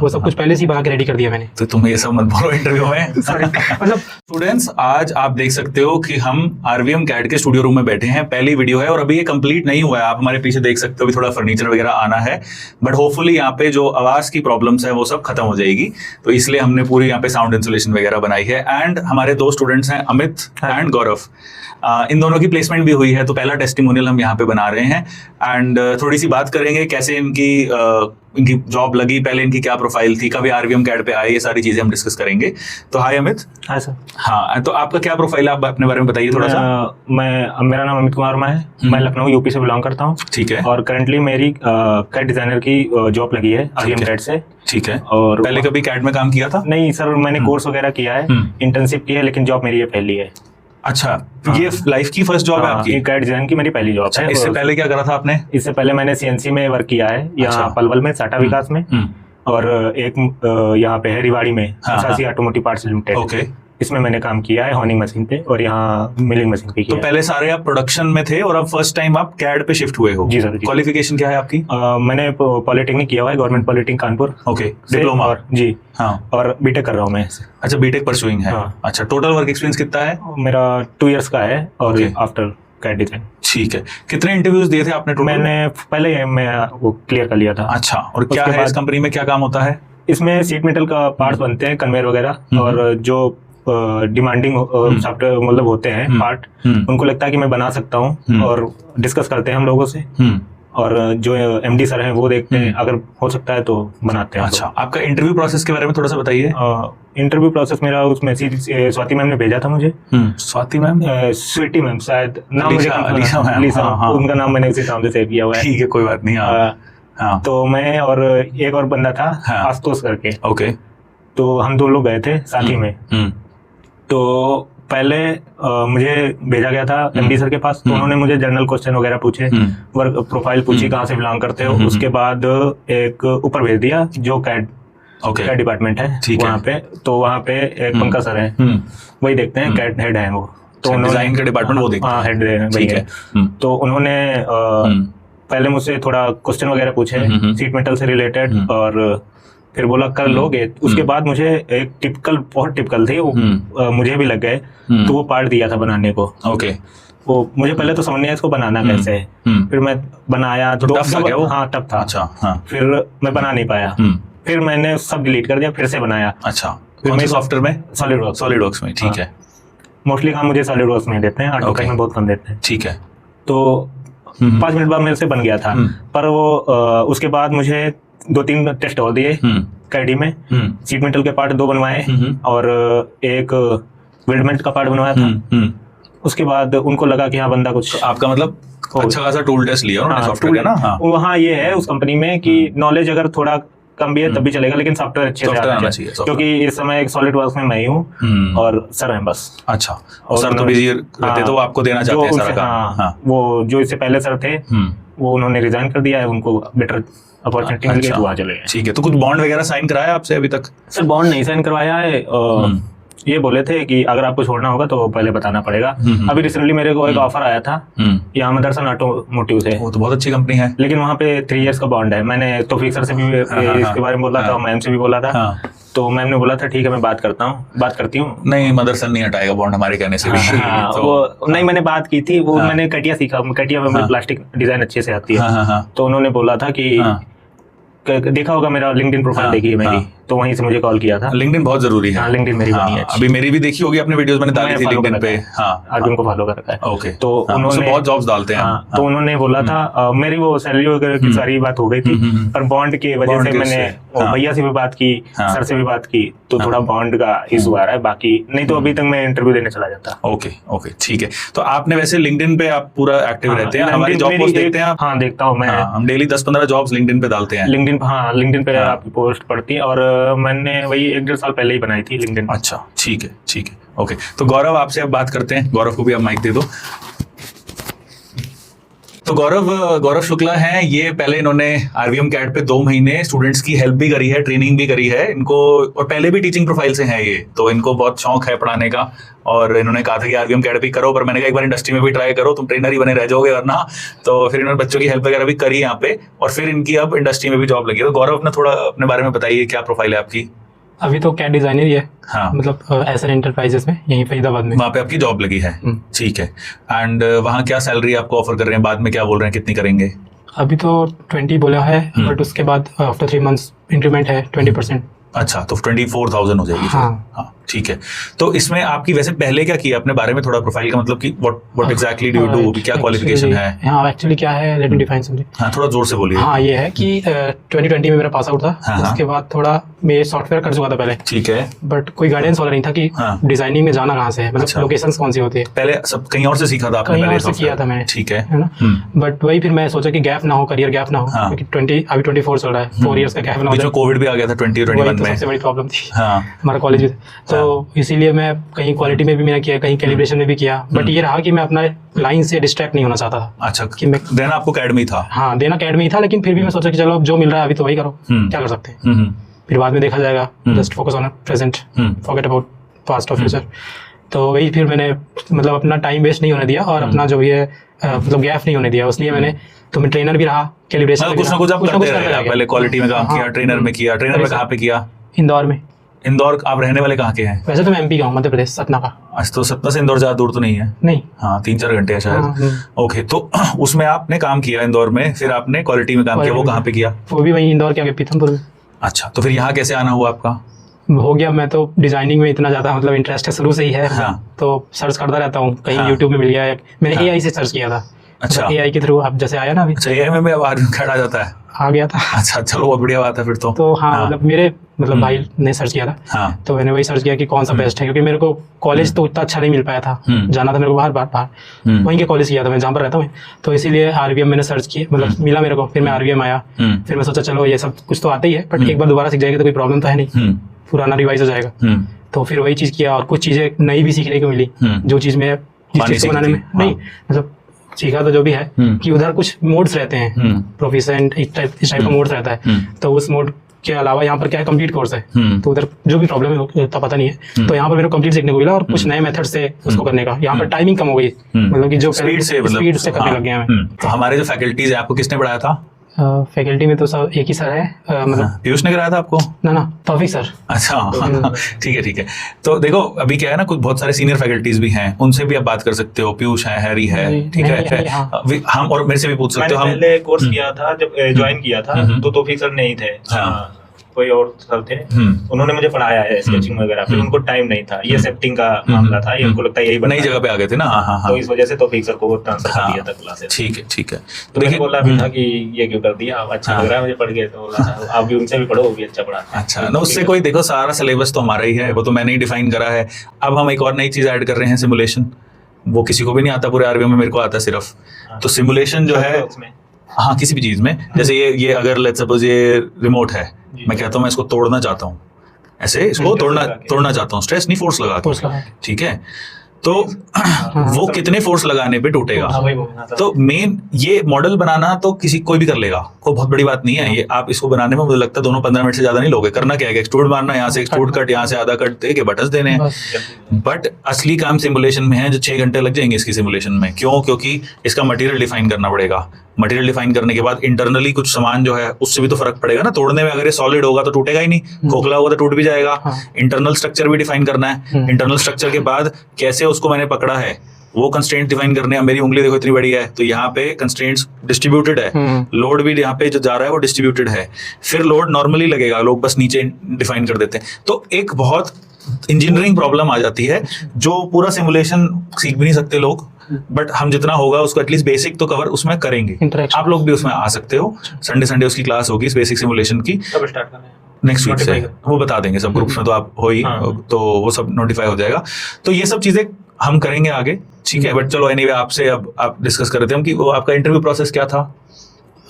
वो सब कुछ पहले से ही बना के रेडी कर दिया मैंने। तो तुम ये सब मत बोलो इंटरव्यू में। मतलब स्टूडेंट्स, आज आप देख सकते हो कि हम आरवीएम कैड के स्टूडियो रूम में बैठे हैं। पहली वीडियो है और अभी ये कंप्लीट नहीं हुआ है। आप हमारे पीछे देख सकते हो भी थोड़ा फर्नीचर वगैरह आना है, बट होपफुली यहाँ पे जो आवाज की प्रॉब्लम्स है वो सब खत्म हो जाएगी। तो इसलिए हमने पूरी यहाँ पे साउंड इंसुलेशन वगैरह बनाई है। एंड हमारे दो स्टूडेंट्स हैं, अमित एंड गौरव। इन दोनों की प्लेसमेंट भी हुई है, तो पहला टेस्टिमोनियल हम यहाँ पे बना रहे हैं। एंड थोड़ी सी बात करेंगे कैसे इनकी जॉब लगी, पहले इनकी क्या प्रोफाइल थी, कभी आरवीएम कैड पे आए, ये सारी चीजें हम डिस्कस करेंगे। तो हाय अमित। हाँ सर। हाँ, तो आपका क्या प्रोफाइल है, आप अपने बारे में बताइए थोड़ा सा। मेरा नाम अमित कुमार वर्मा है। मैं लखनऊ यूपी से बिलोंग करता हूँ। ठीक है। और करंटली मेरी कैड डिजाइनर की जॉब लगी है आरवीएम कैड से। ठीक है। और पहले कभी कैड में काम किया था? नहीं सर, मैंने कोर्स वगैरह किया है, इंटर्नशिप की है, लेकिन जॉब मेरी ये पहली है। अच्छा, ये लाइफ की फर्स्ट जॉब है आपकी? कैड डिजाइन की मेरी पहली जॉब है। इससे पहले क्या करा था आपने? इससे पहले मैंने सीएनसी में वर्क किया है, यहाँ पलवल में, टाटा विकास में, और एक यहाँ पे है रिवाड़ी में, असासी ऑटोमोटिव पार्ट्स लिमिटेड। ओके। इसमें मैंने काम किया है हॉर्निंग मशीन पे, और यहाँ मिलिंग मशीन पे किया। तो पहले सारे आप प्रोडक्शन में थे और अब फर्स्ट टाइम आप कैड पे शिफ्ट हुए हो? जी सर। क्वालिफिकेशन क्या है आपकी? मैंने पॉलिटेक्निक किया हुआ है, government polytechnic Kanpur. Okay, diploma. और जी हाँ, और बीटेक कर रहा हूँ मैं। अच्छा, बीटेक परसुइंग है। अच्छा, टोटल वर्क एक्सपीरियंस कितना है? मेरा 2 इयर्स का है, और आफ्टर कैड डिजाइन। ठीक है। कितने इंटरव्यूज दिए थे आपने टोटल? मैंने पहले मैं वो क्लियर कर लिया था। अच्छा, और क्या है इस कंपनी में, क्या काम होता है? इसमें सीट मेटल का पार्ट्स बनते हैं, कन्वेयर वगैरह, और जो डिमांडिंग सॉफ्टवेयर मतलब होते हैं पार्ट, उनको लगता है कि मैं बना सकता हूँ, और डिस्कस करते हैं हम लोगों से, और जो एमडी सर हैं वो देखते हैं, अगर हो सकता है तो बनाते हैं। अच्छा, आपका इंटरव्यू प्रोसेस के बारे में थोड़ा सा बताइए। इंटरव्यू प्रोसेस मेरा उसमें स्वाति मैम ने भेजा था मुझे। स्वाति मैम? स्वीटी मैम शायद नाम, लीसा, उनका नाम मैंने उसी नाम से सेव किया हुआ है। ठीक है, कोई बात नहीं। हाँ। तो मैं और एक और बंदा था, आशुतोष करके। ओके। तो हम 2 लोग गए थे साथ ही में। तो पहले मुझे भेजा गया था एमडी सर के पास, तो उन्होंने मुझे जनरल क्वेश्चन वगैरह पूछे, वर्क प्रोफाइल पूछी, कहाँ से बिलोंग करते हो। उसके बाद एक ऊपर भेज दिया जो कैड डिपार्टमेंट है वहाँ पे। तो वहाँ पे एक पंकज सर है, वही देखते हैं, कैड हेड है वो। तो डिजाइन का डिपार्टमेंट वो देखते हैं। हेड है। तो उन्होंने पहले मुझसे थोड़ा क्वेश्चन वगैरह पूछे सीट मेटल से रिलेटेड, और फिर बोला कर लोगे। उसके बाद मुझे एक बहुत टिपिकल थे वो, मुझे भी लग गए, तो वो पार्ट दिया था बनाने को। ओके। वो मुझे पहले तो समझ नहीं आया इसको बनाना कैसे है। फिर मैं बनाया तो टफ था क्या वो? हाँ, टफ था। अच्छा, हाँ। फिर मैं बना नहीं पाया, फिर मैंने सब डिलीट कर दिया, फिर से बनाया। अच्छा, कौन से सॉफ्टवेयर में? सॉलिडवर्क्स में। ठीक है। मोस्टली काम मुझे सॉलिडवर्क्स में देते हैं, ऑटोकैड में बहुत कम देते हैं। ठीक है। तो 5 मिनट बाद मेरे से बन गया था, पर वो उसके बाद मुझे 2-3 टेस्ट और दिए कैडी में। सीट मेटल के पार्ट 2 बनवाए, और एक वेल्डमेंट का पार्ट बनवाया था। उसके बाद उनको लगा कि हाँ बंदा कुछ। तो आपका मतलब अच्छा खासा टूल टेस्ट लिया उन्होंने सॉफ्टवेयर का ना? वहाँ ये है उस कंपनी में कि नॉलेज अगर थोड़ा कम भी है तब भी चलेगा, लेकिन सॉफ्टवेयर अच्छे से आना चाहिए। क्योंकि इस समय एक सॉलिड वर्क्स में मैं ही हूँ और सर हैं बस। अच्छा, और सर तो बिजी रहते, तो वो आपको देना चाहते हैं सारा काम। वो जो इससे पहले सर थे वो उन्होंने रिजाइन कर दिया है, उनको बेटर अपॉर्चुनिटी मिल गई तो वहाँ चले गए। ठीक है। तो कुछ बॉन्ड वगैरह साइन कराया आपसे अभी तक? सर बॉन्ड नहीं साइन करवाया है, ये बोले थे कि अगर आपको छोड़ना होगा तो पहले बताना पड़ेगा। अभी रिसेंटली मेरे को एक ऑफर आया था यहाँ मदरसन ऑटोमोटिव से। वो तो बहुत अच्छी कंपनी है, लेकिन वहाँ पे 3 इयर्स का बॉन्ड है। मैंने तौफीक सर से भी इसके बारे में बोला था, मैम से भी बोला था। तो मैम ने बोला था ठीक है मैं बात करती हूँ। नहीं, मदरसन नहीं हटाएगा बॉन्ड हमारे कहने से भी। वो नहीं, मैंने बात की थी, वो मैंने कटिया सीखा, कटिया में प्लास्टिक डिजाइन अच्छे से आती है। तो उन्होंने बोला था कि देखा होगा मेरा लिंक्डइन प्रोफाइल देखी है मेरी, तो वहीं से मुझे कॉल किया था। लिंक्डइन बहुत जरूरी है। लिंक्डइन मेरी बनी है। अभी मेरी भी देखी होगी आपने वीडियोस, मैंने डाली थी लिंक्डइन पे। आज उनको फॉलो कर रखा है। ओके। तो उन्होंने बहुत जॉब्स डालते हैं। तो उन्होंने बोला था, मेरी वो सैलरी वगैरह की सारी बात हो गई थी, पर बॉन्ड की वजह से मैंने भैया से भी बात की, सर से भी बात की, तो थोड़ा बॉन्ड का इशू आ रहा है। बाकी नहीं तो अभी तक मैं इंटरव्यू देने चला जाता। ओके, ठीक है। तो आपने वैसे लिंक्डइन पे आप पूरा एक्टिव रहते हैं? हमारी जॉब पोस्ट देखते हैं आप? हाँ, देखता हूँ मैं। हम डेली 10-15 जॉब्स लिंक्डइन पे डालते हैं। लिंक्डइन पे आपकी पोस्ट पड़ती है, और मैंने वही 1-1.5 साल पहले ही बनाई थी लिंक्डइन। अच्छा, ठीक है। ओके, तो गौरव आपसे अब बात करते हैं। गौरव को भी आप माइक दे दो। तो गौरव शुक्ला हैं, ये पहले इन्होंने आरवीएम कैट पे 2 महीने स्टूडेंट्स की हेल्प भी करी है, ट्रेनिंग भी करी है इनको, और पहले भी टीचिंग प्रोफाइल से हैं ये, तो इनको बहुत शौक है पढ़ाने का। और इन्होंने कहा था कि आरवीएम कैट भी करो, पर मैंने कहा एक बार इंडस्ट्री में भी ट्राई करो, तुम ट्रेनर ही बने रह जाओगे वरना। तो फिर इन्होंने बच्चों की हेल्प वगैरह भी करी यहाँ पे, और फिर इनकी अब इंडस्ट्री में भी जॉब लगी है। तो गौरव, अपना थोड़ा अपने बारे में बताइए, क्या प्रोफाइल है आपकी? अभी तो कैट डिजाइनर ही है। हाँ, मतलब एसएन एंटरप्राइजेस में, यहीं फरीदाबाद में। वहाँ पे आपकी जॉब लगी है, ठीक है। एंड वहाँ क्या सैलरी आपको ऑफर कर रहे हैं, बाद में क्या बोल रहे हैं, कितनी करेंगे? अभी तो 20 बोला है, बट उसके बाद आफ्टर 3 मंथ्स इंक्रीमेंट है 20%। अच्छा, तो 24,000 हो जाएगी। हाँ, ठीक है। तो इसमें आपकी वैसे पहले क्या किया, अपने बारे में थोड़ा प्रोफाइल का मतलब कि what exactly do you do, क्या क्वालिफिकेशन है? हाँ, एक्चुअली क्या है, लेट मी डिफाइन समथिंग। हाँ, थोड़ा जोर से बोलिए। हाँ, ये है कि 2020 में मेरा पास आउट था। उसके बाद थोड़ा मैं सॉफ्टवेयर कर चुका था पहले, ठीक है, बट कोई गाइडेंस वाला नहीं था कि डिजाइनिंग में जाना कहाँ से है, मतलब लोकेशंस कौन सी होती है। पहले सब कहीं और से सीखा था आपने? कहीं और से किया था मैंने, ठीक है ना। बट वही फिर मैं सोचा कि गैप ना हो, करियर गैप ना हो, क्योंकि अभी 24 चल रहा है, 4 इयर्स का गैप ना हो जाए। कोविड भी आ गया था 2021 में, सबसे बड़ी प्रॉब्लम थी हमारा हाँ, कॉलेज में। तो इसीलिए मैं कहीं क्वालिटी में भी मैंने किया, कहीं कैलिब्रेशन में भी किया, बट ये रहा कि मैं अपना लाइन से डिस्ट्रैक्ट नहीं होना चाहता था। अच्छा, कि मैं देना आपको अकेडमी था? हाँ, देना अकेडमी ही था, लेकिन फिर भी मैं सोचा कि चलो अब जो मिल रहा है अभी तो वही करो, क्या कर सकते हैं, फिर बाद में देखा जाएगा। Just focus on present, forget about past और फ्यूचर। तो वही फिर मैंने मतलब अपना टाइम वेस्ट नहीं होने दिया, और अपना जो भी है मतलब गैप नहीं होने दिया, इसलिए मैंने तो मैं ट्रेनर भी रहा, कैलिब्रेशन कुछ ना कुछ आप करते रहे। पहले क्वालिटी में काम किया, ट्रेनर में किया। ट्रेनर में कहाँ पे किया? इंदौर में। इंदौर, आप रहने वाले कहाँ के हैं? वैसे तो मैं एमपी का हूँ, मध्य प्रदेश, सतना का। अच्छा, तो सतना से इंदौर ज्यादा दूर तो नहीं है? नहीं, हाँ, 3-4 घंटे है शायद। ओके, तो उसमें आपने काम किया इंदौर में, फिर आपने क्वालिटी में काम किया, वो कहाँ पे किया? वो भी वहीं इंदौर के आगे पीथमपुर में। अच्छा, तो फिर यहाँ कैसे आना हुआ आपका? हो गया, मैं तो डिजाइनिंग में इतना ज्यादा मतलब इंटरेस्ट है शुरू से ही है। हाँ। तो सर्च करता रहता हूँ, कहीं हाँ। यूट्यूब में मिल गया। मैंने हाँ। एआई से सर्च किया था। अच्छा, एआई के थ्रू अब जैसे आया ना अभी। अच्छा, एआई में आवाज खड़ा जाता है, आ गया था। अच्छा, चलो बहुत बढ़िया बात है फिर तो। हाँ, मतलब मेरे भाई ने सर्च किया था। हाँ, तो मैंने वही सर्च किया कि कौन सा बेस्ट है, क्योंकि मेरे को कॉलेज तो उतना अच्छा नहीं मिल पाया था, जाना था मेरे को बाहर वहीं के कॉलेज किया था मैं, जहाँ पर रहता हूँ। तो इसीलिए आरवीएम मैंने सर्च किया, मतलब मिला मेरे को, फिर मैं आरवीएम आया। फिर मैं सोचा चलो ये सब कुछ तो आता ही है, बट एक बार दोबारा सीख जाएगा तो कोई प्रॉब्लम तो है नहीं, पुराना रिवाइज हो जाएगा। तो फिर वही चीज़ किया, और कुछ चीज़ें नई भी सीखने को मिली, जो चीज़ में जिस चीज़ को बनाने में नहीं, मतलब सीखा तो जो भी है कि उधर कुछ मोड्स रहते हैं, प्रोफिशिएंट इस टाइप का मोड्स रहता है। तो उस मोड के अलावा यहाँ पर क्या है, कंप्लीट कोर्स है। तो उधर जो भी प्रॉब्लम है उतना पता नहीं है, तो यहाँ पर मेरे को कंप्लीट सीखने को मिला, और कुछ नए मेथड से उसको करने का। यहाँ पर टाइमिंग कम हो गई, मतलब कि जो स्पीड से करने लग गया मैं। तो हमारे जो फैकल्टीज है, आपको किसने पढ़ाया था? फैकल्टी में तो सब एक ही सर है, मतलब पीयूष ने कराया था आपको? ना तौफीक सर। अच्छा, ठीक है। तो देखो, अभी क्या है ना, कुछ बहुत सारे सीनियर फैकल्टीज भी हैं, उनसे भी आप बात कर सकते हो। पीयूष है, हैरी है, ठीक है। हम और मेरे से भी पूछ सकते हो। हम पहले कोर्स किया था, जब ज्वाइन किया था तो तौफीक सर नहीं थे, कोई और सर थे, उन्होंने मुझे पढ़ाया है स्केचिंग वगैरह। फिर उनको टाइम नहीं था, ये सेफ्टिंग का मामला था, ये उनको लगता है यही नई जगह पे आ गए थे ना। हाँ, तो इस वजह से तौफीक सर को ट्रांसफर कर दिया था क्लासेस। ठीक है। तो मैंने बोला भी था कि ये क्यों कर दिया, अच्छा लग रहा है मुझे पढ़ के, तो बोला आप भी उनसे भी पढ़ो, वो भी अच्छा पढ़ाते हैं। अच्छा, ना उससे कोई, देखो सारा सिलेबस तो हमारा ही है, वो तो मैंने ही डिफाइन करा है। अब हम एक और नई चीज ऐड कर रहे हैं, सिमुलेशन। वो किसी को भी नहीं आता पूरे आरवीएम में, मेरे को आता है सिर्फ। तो सिमुलेशन जो है, हाँ, किसी भी चीज में, जैसे ये अगर लेट्स सपोज ये रिमोट है, मैं कहता हूँ मैं इसको तोड़ना चाहता हूँ, ऐसे इसको तोड़ना चाहता हूँ, स्ट्रेस नहीं, फोर्स लगा के, ठीक है। तो वो कितने फोर्स लगाने पे टूटेगा। तो मेन ये मॉडल बनाना तो कोई भी कर लेगा, कोई बहुत बड़ी बात नहीं है ये। आप इसको बनाने में मुझे लगता है दोनों 15 मिनट से ज्यादा नहीं लोगे। करना क्या है, एक्सट्रूड मारना, यहाँ से एक्सट्रूड कट, यहाँ से आधा कट दे के बटन्स देने हैं। बट असली काम सिमुलेशन में है, जो 6 घंटे लग जाएंगे इसकी सिमुलेशन में। क्यों? क्योंकि इसका मटेरियल डिफाइन करना पड़ेगा। मटेरियल डिफाइन करने के बाद इंटरनली कुछ सामान जो है उससे भी तो फर्क पड़ेगा ना तोड़ने में। अगर ये सॉलिड होगा तो टूटेगा ही नहीं, खोखला होगा तो टूट भी जाएगा। इंटरनल स्ट्रक्चर भी डिफाइन करना है। इंटरनल स्ट्रक्चर के बाद कैसे उसको मैंने पकड़ा है, वो कंस्ट्रेंट डिफाइन करने हैं। मेरी उंगली देखो इतनी बड़ी है, तो यहाँ पे कंस्ट्रेंट्स डिस्ट्रीब्यूटेड है, लोड भी यहाँ पे जो जा रहा है वो डिस्ट्रीब्यूटेड है। फिर लोड नॉर्मली लगेगा, लोग बस नीचे डिफाइन कर देते हैं। तो एक बहुत इंजीनियरिंग प्रॉब्लम आ जाती है, जो पूरा सिमुलेशन सीख भी नहीं सकते लोग, बट हम जितना होगा उसको एटलीस्ट बेसिक तो कवर उसमें करेंगे। आप लोग भी उसमें आ सकते हो। संडे उसकी क्लास होगी इस बेसिक सिमुलेशन की। कब स्टार्ट करना है? नेक्स्ट वीक से वो बता देंगे सब ग्रुप्स में, तो आप हो ही, तो वो सब नोटिफाई हो जाएगा। तो ये सब चीजें हम करेंगे आगे, ठीक है। बट चलो एनीवे, आपसे अब आप डिस्कस कर रहे थे हम कि वो आपका इंटरव्यू प्रोसेस क्या था,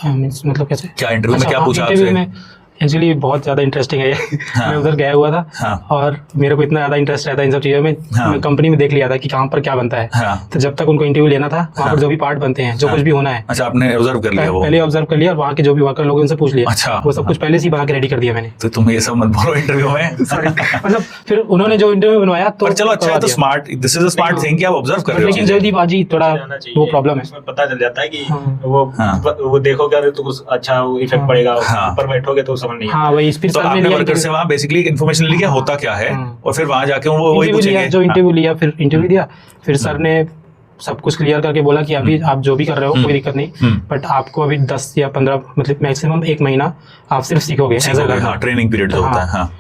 मतलब कैसे, क्या इंटरव्यू में क्या पूछा आपसे? एक्चुअली बहुत ज़्यादा इंटरेस्टिंग है ये। हाँ। मैं उधर गया हुआ था हाँ। और मेरे को इतना ज़्यादा इंटरेस्ट रहता है इन सब चीज़ों में। हाँ। मैं कंपनी में देख लिया था कि कहाँ पर क्या बनता है। हाँ। तो जब तक उनको इंटरव्यू लेना था वहाँ पर जो भी पार्ट बनते हैं, जो कुछ भी होना है, अच्छा, आपने ऑब्जर्व कर लिया वो? पहले ऑब्जर्व कर लिया और वहाँ के जो भी वर्कर लोग उनसे पूछ लिया। अच्छा। वो सब कुछ पहले से ही बना के रेडी कर दिया मैंने। तो तुम ये सब मत बोलो इंटरव्यू में। मतलब फिर उन्होंने जो इंटरव्यू बनवाया तो पर चलो अच्छा है, तो smart, this is a smart thing कि आप ऑब्जर्व कर रहे हो लेकिन चीजें। जल्दीबाजी थोड़ा वो प्रॉब्लम है। इसमें पता चल जाता है कि हाँ। वो देखोगे अगर तो कुछ अच्छा इफेक्ट पड़ेगा, हाँ। ऊपर बैठोगे तो समझ नहीं हाँ वही फिर तो सर ने आपने लिया वर्कर से वहाँ बेसिकली इन्फॉर्मेशन ली क्या होता क्या है, और फिर वहाँ जाके वो वही इंटरव्यू लिया, पूछेंगे। जो इंटरव्यू लिया, फिर इंटरव्यू दिया, फिर सर ने सब कुछ क्लियर करके बोला कि अभी आप जो भी कर रहे हो कोई दिक्कत नहीं, बट आपको अभी 10 या 15 मतलब मैक्सिमम 1 महीना आप सिर्फ सीखोगे। हाँ, ट्रेनिंग पीरियड जो होता है। हाँ।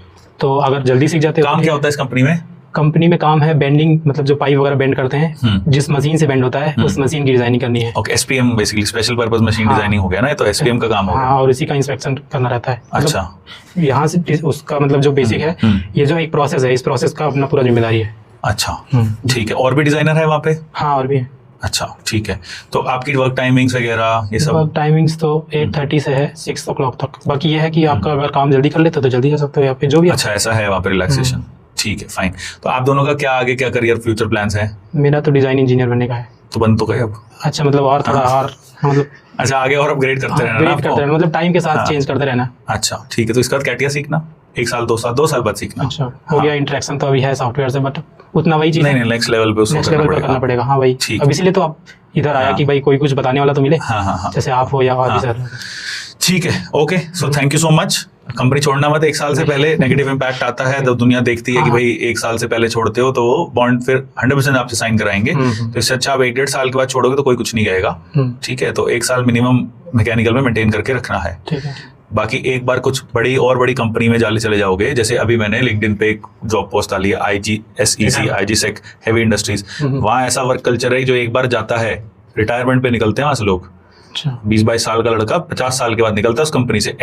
तो अगर जल्दी सीख जाते हो। काम क्या होता है इस कंपनी में? कंपनी में काम है बेंडिंग, मतलब जो पाइप वगैरह बेंड करते हैं, जिस मशीन से बेंड होता है उस मशीन की डिजाइनिंग करनी है। Okay, SPM basically special purpose machine हाँ। डिजाइनिंग हो गया ना, तो एसपीएम का काम होगा। हाँ, और इसी का इंस्पेक्शन करना रहता है। अच्छा। मतलब यहाँ से उसका मतलब जो बेसिक है, ये जो एक प्रोसेस है, इस प्रोसेस का अपना पूरा जिम्मेदारी है। अच्छा, ठीक है। और भी डिजाइनर है वहाँ पे? हाँ, और भी है। अच्छा, ठीक है। तो आपकी वर्क टाइमिंग्स वगैरह ये सब? वर्क टाइमिंग्स तो 8:30 से है 6 o'clock तक। बाकी ये है कि आपका अगर काम जल्दी कर लेते हो तो जल्दी जा सकते हो, या फिर जो भी। अच्छा, ऐसा है वहाँ पे रिलैक्सेशन। ठीक है, फाइन। तो आप दोनों का क्या आगे क्या करियर फ्यूचर प्लान्स है? मेरा तो डिजाइन इंजीनियर बनने का है। तो बन तो गए अब। अच्छा, मतलब और थोड़ा और मतलब अच्छा, आगे और अपग्रेड करते रहना ना अपग्रेड करते रहना, मतलब टाइम के साथ चेंज करते रहना। अच्छा, ठीक है। तो इसका बाद क्या सीखना? 1 साल 2 साल 2 साल बाद सीखना? अच्छा, हो गया। इंटरेक्शन तो अभी है सॉफ्टवेयर से, बट उतना वही चीज नहीं, नेक्स्ट लेवल पे उसको नेक्स्ट लेवल पर करना पड़ेगा। हाँ भाई, ठीक। अब इसीलिए तो आप इधर आया कि भाई कोई कुछ बताने वाला तो मिले। हाँ। जैसे आप हो या और भी सर। ठीक है, okay. So thank you so much. Company छोड़ना मत 1 साल से पहले, नेगेटिव इम्पैक्ट आता है तो दुनिया देखती है कि भाई 1 साल से पहले छोड़ते हो तो बॉन्ड फिर 100% आपसे साइन कराएंगे। तो इससे अच्छा आप 1-1.5 साल के बाद छोड़ोगे तो कोई कुछ नहीं कहेगा। ठीक है, तो 1 साल मिनिमम मैकेनिकल में मेंटेन करके रखना है। ठीक है। बाकी एक बार कुछ बड़ी कंपनी में चले जाओगे, जैसे अभी मैंने लिंक्डइन पे एक जॉब पोस्ट डाली है, IGSEC हेवी इंडस्ट्रीज। वहाँ ऐसा वर्क कल्चर है जो एक बार जाता है रिटायरमेंट पे निकलते हैं वहां से लोग। 20-22 साल का लड़का 50 साल के बाद निकलता है उस कंपनी से।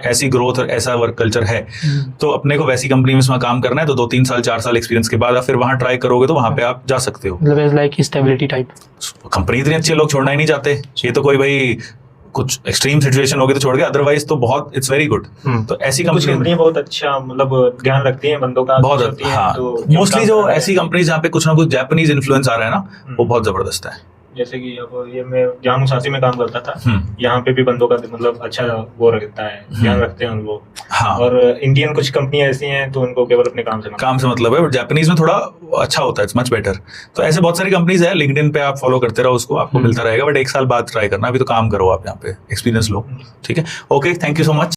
ऐसी ग्रोथ और ऐसा वर्क कल्चर है। तो अपने को वैसी कंपनी में इसमें काम करना है तो 2-3 साल 4 साल एक्सपीरियंस के बाद आप फिर वहां ट्राई करोगे तो वहां पे आप जा सकते हो। मतलब लाइक स्टेबिलिटी टाइप। कंपनी इतनी अच्छी लोग छोड़ना ही नहीं चाहते। ये तो कोई भाई कुछ एक्सट्रीम सिचुएशन होगी तो छोड़ गए, अदरवाइज तो बहुत इट्स वेरी गुड। तो ऐसी कुछ कंपनियां बहुत अच्छा मतलब ध्यान रखती हैं बंदों का, बहुत। हाँ, मोस्टली जो ऐसी कंपनीज जहाँ पे कुछ ना कुछ जापानीज इन्फ्लुएंस आ रहा है ना, वो बहुत जबरदस्त है। जैसे कि अब ये मैं जहाँ मुसासी में काम करता था, यहाँ पे भी बंदों का मतलब अच्छा वो रखता है, ध्यान रखते हैं उन लोग। हाँ। और इंडियन कुछ कंपनियां ऐसी हैं तो उनको केवल अपने काम से मतलब है, बट जापानीज में थोड़ा अच्छा होता है, इट्स मच बेटर। तो ऐसे बहुत सारी कंपनीज है, लिंक्डइन पे आप फॉलो करते रहो उसको, आपको मिलता रहेगा। बट 1 साल बाद ट्राई करना, अभी तो काम करो आप यहाँ पे, एक्सपीरियंस लो। ठीक है, okay, thank you so much.